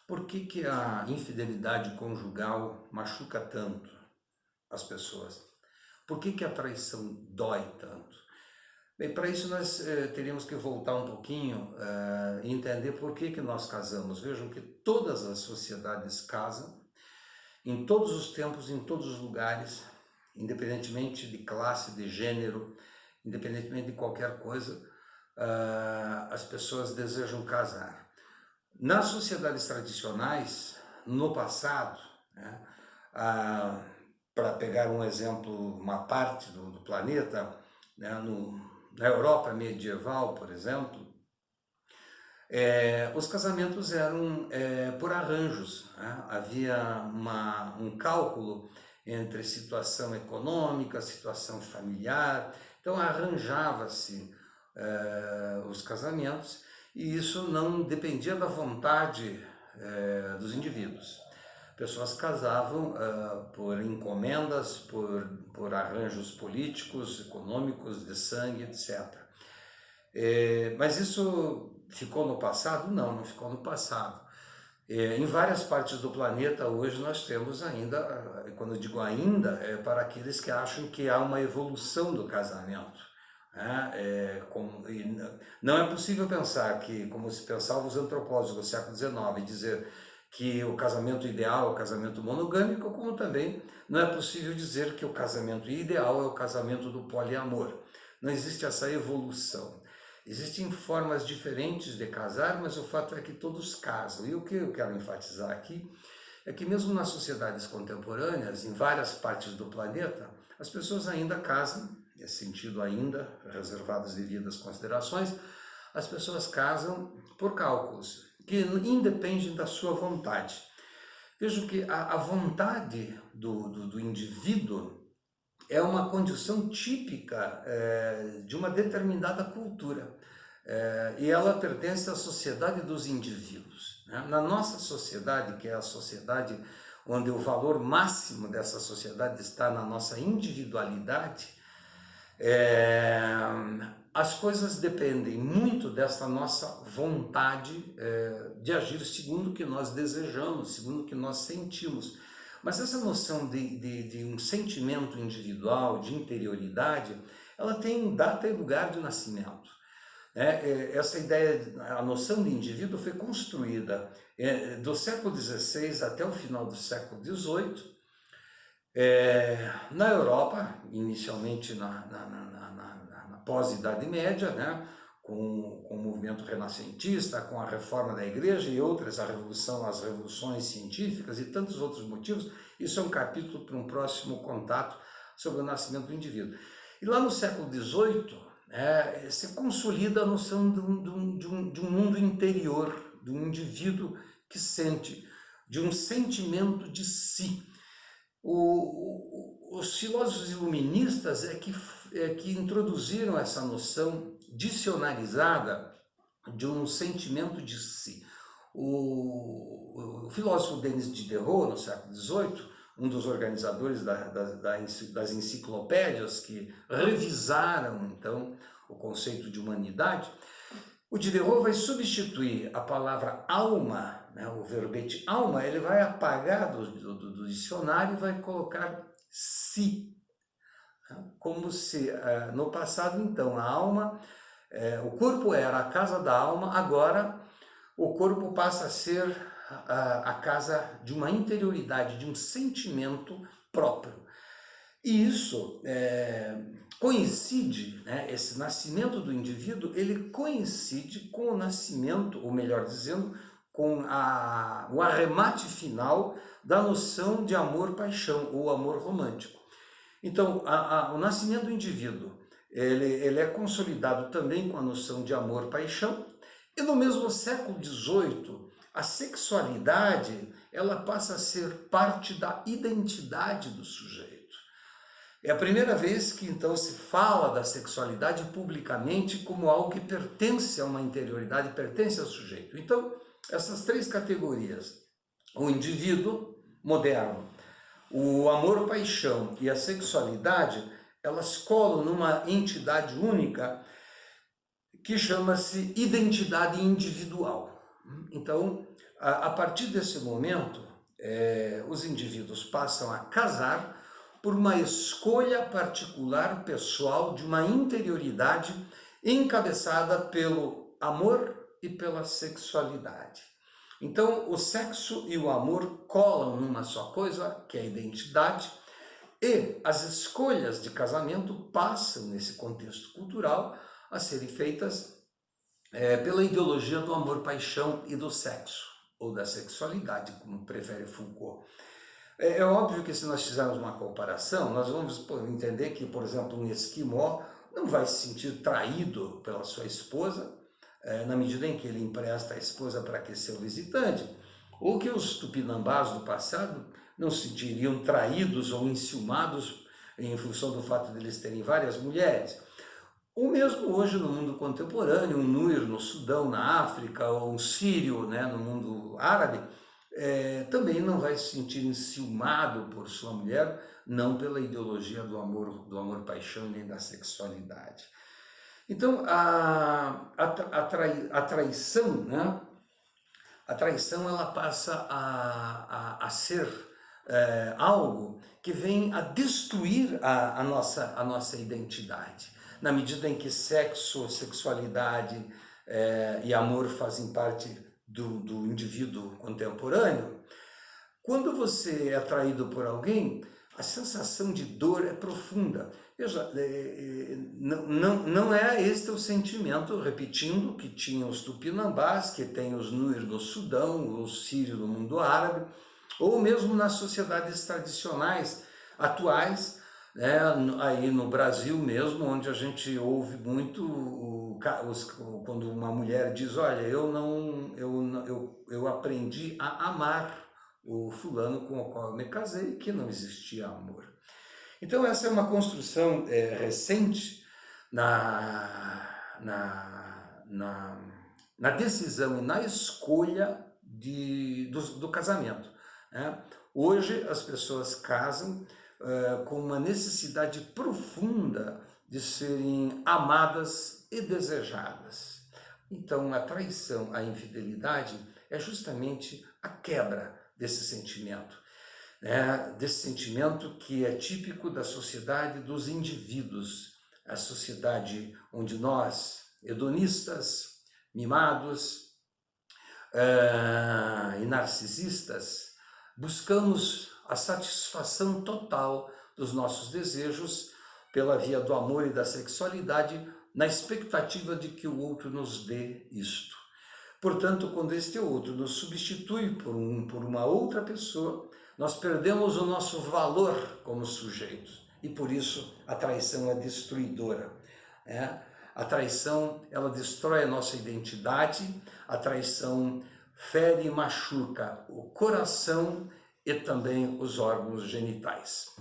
Por que que a infidelidade conjugal machuca tanto as pessoas? Por que que a traição dói tanto? Bem, para isso nós teríamos que voltar um pouquinho e entender por que que nós casamos. Vejam que todas as sociedades casam, em todos os tempos, em todos os lugares, independentemente de classe, de gênero, independentemente de qualquer coisa, as pessoas desejam casar. Nas sociedades tradicionais, no passado, né, para pegar um exemplo, uma parte do planeta, né, na Europa medieval, por exemplo, os casamentos eram por arranjos, né? Havia um cálculo entre situação econômica, situação familiar, então arranjava-se os casamentos e isso não dependia da vontade dos indivíduos. Pessoas casavam por encomendas, por arranjos políticos, econômicos, de sangue, etc. Mas isso ficou no passado? Não, não ficou no passado. Em várias partes do planeta hoje nós temos ainda, quando eu digo ainda, é para aqueles que acham que há uma evolução do casamento. Né? Não é possível pensar que, como se pensavam os antropólogos do século XIX, dizer que o casamento ideal é o casamento monogâmico, como também não é possível dizer que o casamento ideal é o casamento do poliamor. Não existe essa evolução. Existem formas diferentes de casar, mas o fato é que todos casam. E o que eu quero enfatizar aqui é que mesmo nas sociedades contemporâneas, em várias partes do planeta, as pessoas ainda casam, nesse sentido ainda, reservadas devidas considerações, as pessoas casam por cálculos, que independem da sua vontade. Vejo que a vontade do indivíduo é uma condição típica de uma determinada cultura e ela pertence à sociedade dos indivíduos. Né? Na nossa sociedade, que é a sociedade onde o valor máximo dessa sociedade está na nossa individualidade, as coisas dependem muito dessa nossa vontade de agir segundo o que nós desejamos, segundo o que nós sentimos. Mas essa noção de um sentimento individual, de interioridade, ela tem data e lugar de nascimento. Essa ideia, a noção de indivíduo foi construída do século XVI até o final do século XVIII, na Europa, inicialmente na pós-Idade Média, né, com o movimento renascentista, com a reforma da igreja e outras, as revoluções científicas e tantos outros motivos. Isso é um capítulo para um próximo contato sobre o nascimento do indivíduo. E lá no século XVIII, se consolida a noção de um mundo interior, de um indivíduo que sente, de um sentimento de si. Os filósofos iluministas é que introduziram essa noção dicionarizada de um sentimento de si. O filósofo Denis Diderot, no século XVIII, um dos organizadores das enciclopédias que revisaram, então, o conceito de humanidade, o Diderot vai substituir a palavra alma, né, o verbete alma, ele vai apagar do dicionário e vai colocar si. Como se no passado, então, a alma, o corpo era a casa da alma, agora o corpo passa a ser a casa de uma interioridade, de um sentimento próprio. E isso coincide, né, esse nascimento do indivíduo, ele coincide com o nascimento, ou melhor dizendo, com o arremate final da noção de amor-paixão, ou amor romântico. Então, o nascimento do indivíduo, ele é consolidado também com a noção de amor-paixão, e no mesmo século XVIII, a sexualidade, ela passa a ser parte da identidade do sujeito. É a primeira vez que, então, se fala da sexualidade publicamente como algo que pertence a uma interioridade, pertence ao sujeito. Então, essas três categorias, o indivíduo moderno, o amor-paixão e a sexualidade, elas colam numa entidade única que chama-se identidade individual. Então, A partir desse momento, os indivíduos passam a casar por uma escolha particular, pessoal, de uma interioridade encabeçada pelo amor e pela sexualidade. Então, o sexo e o amor colam numa só coisa, que é a identidade, e as escolhas de casamento passam, nesse contexto cultural, a serem feitas pela ideologia do amor-paixão e do sexo, ou da sexualidade, como prefere Foucault. É óbvio que se nós fizermos uma comparação, nós vamos entender que, por exemplo, um esquimó não vai se sentir traído pela sua esposa, na medida em que ele empresta a esposa para aquecer o visitante, ou que os tupinambás do passado não se sentiriam traídos ou enciumados em função do fato de eles terem várias mulheres. Ou mesmo hoje no mundo contemporâneo, um Nuer no Sudão, na África, ou um sírio, né, no mundo árabe, também não vai se sentir enciumado por sua mulher, não pela ideologia do amor-paixão nem da sexualidade. Então, a traição, né? A traição ela passa a ser algo que vem a destruir a nossa identidade. Na medida em que sexo, sexualidade e amor fazem parte do indivíduo contemporâneo, quando você é atraído por alguém, a sensação de dor é profunda. Veja, não é este o sentimento, repetindo, que tinha os tupinambás, que tem os Nuer no Sudão, os sírios no mundo árabe, ou mesmo nas sociedades tradicionais atuais, né, aí no Brasil mesmo, onde a gente ouve muito quando uma mulher diz, olha, eu aprendi a amar o fulano com o qual eu me casei, que não existia amor. Então essa é uma construção recente na decisão e na escolha do casamento, né? Hoje as pessoas casam com uma necessidade profunda de serem amadas e desejadas. Então a traição, a infidelidade é justamente a quebra desse sentimento, né? Desse sentimento que é típico da sociedade dos indivíduos, a sociedade onde nós, hedonistas, mimados e narcisistas, buscamos a satisfação total dos nossos desejos pela via do amor e da sexualidade, na expectativa de que o outro nos dê isto. Portanto, quando este outro nos substitui por uma outra pessoa, nós perdemos o nosso valor como sujeitos. E por isso a traição é destruidora. A traição, ela destrói a nossa identidade, a traição fere e machuca o coração e também os órgãos genitais.